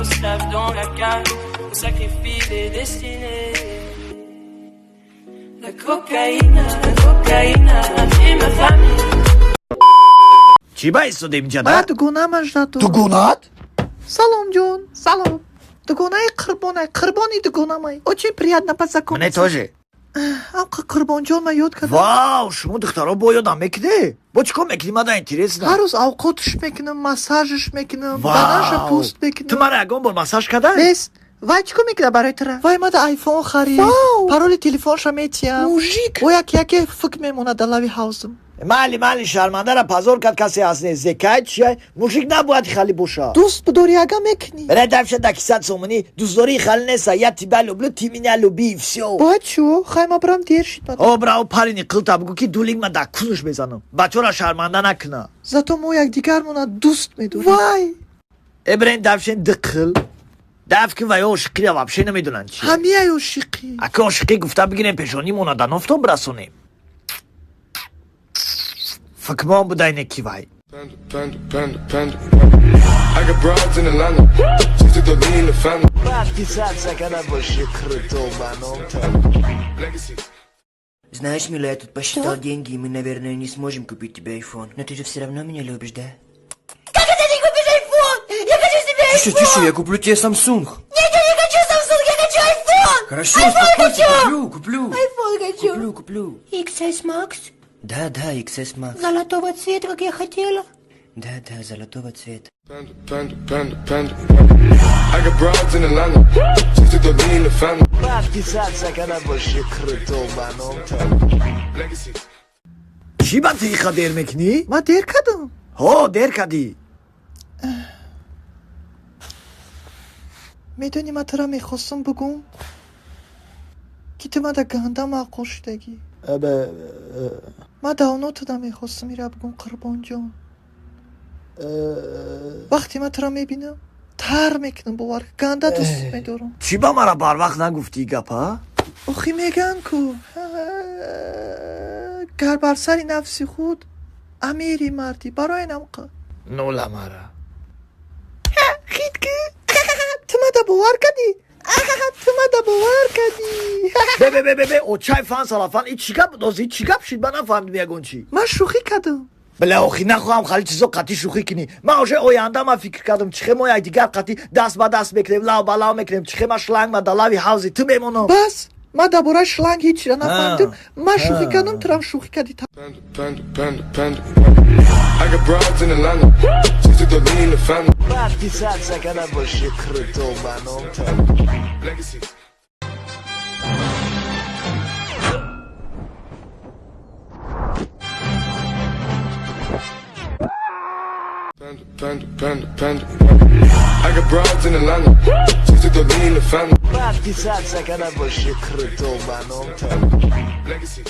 On se lave dans la cave, on sacrifie les destinées. La cocaïne a tué ma famille. چی باعث شده اینجا من دوگونه مجدد تو گونات؟ سلام جون سلام دوگونه قربانی دوگونه май очень приятно познакомиться منه توجه آقا قربان جون من یاد کردم واو شما دخترها با یادم میکنه با چیکار میکنی من اینترس هر نه روز اوقاتش میکنم مساجش میکنم واو. بدنش پوست تو میکنم مرا اگه بار مساج کردن؟ بس وای چیکار میکنه برای تو وای ما ده آیفون خرید پارول تلفنش میتیم موژیک و یکی فکر میمونه در لبی هاوسم مالی شرمنده را پازور کرد کسی از نه زکایت چیه موشیک نباید خالی باشه دوست بداری اگه میکنی برای دفشه دکیصد سومنی دوست داری خالی نیسته یا تیبلو بلو تیمینالو بیف سیو باید چو خیلی برام دیر شد او براو پارینی قلتا بگو که دولینگ من دکونش بزنم بچه را شرمنده نکنه زاتو ما یک دیگر مونه دوست میدونی وای ابراهیم دفشه دقل دف که وای عاشقی را وابشه نمیدونن چی همی ای عاشقی اگه عاشقی گفته بگیریم پیشانی مونه در نفتم برسونیم فکر ما بوده اینه کی وای Panda. I got broads in Atlanta. Just to throw me in the family. وقتی سر سکنه باشی крутو منم Legacy. Знаешь, милая, я тут посчитал деньги, и мы, наверное, не сможем купить тебе айфон. Но ты же все равно меня любишь, да? Как это ты купишь айфон? Я хочу себе айфон! Тише, я куплю тебе Samsung. Нет, я не хочу Samsung, я хочу айфон! Хорошо, айфон успокойся, хочу! куплю. Айфон хочу! Куплю. XS Max? Да, XS Max. Золотого цвета, как я хотела. Да, золотого цвета. Panda. I got broads in Atlanta. Just to throw me in the family. وقتی سر سکنه باشی крутو منم Legacy. چی با تیخا دیر میکنی؟ من دیر کردم ها دیر کردی میدونی من ترا میخواستم بگم که تو من در گنده معقول شدگی من داونو تو میخواستم میره بگم قربان جان وقتی من ترا میبینم تر میکنم باور گنده دوست میدارم چی با مرا بر وقت نگفتی گپا؟ آخی میگن کو گر بر سری نفسی خود امیری مردی برای نمقه نولا مرا خید که تو من دا باور کردی تو من دا باور کردی به او چای فان سالافان ای چی گپ دوزی چی گپ شید من نفهمدم یگون چی من شوخی کردم بله آخی نخواهم خالی چیزا قطعی شوخی کنی من آشه آینده من فکر کردم چخه ما یک دیگر قطعی دست با دست بکنیم لاو با لاو میکنیم چخه ما شلنگ ما دلاوی حوزی تو بمونم بس من درباره شلنگ هیچی را نفهمیدم من شوخی کردم تو هم شوخی کردی Panda. I got broads in Atlanta. Just to throw me in the family. وقتی سر سکنه باشی крутو منم Legacy. Panda. I got broads in Atlanta. Just to throw me in the family. وقتی سر سکنه باشی крутو منم Legacy.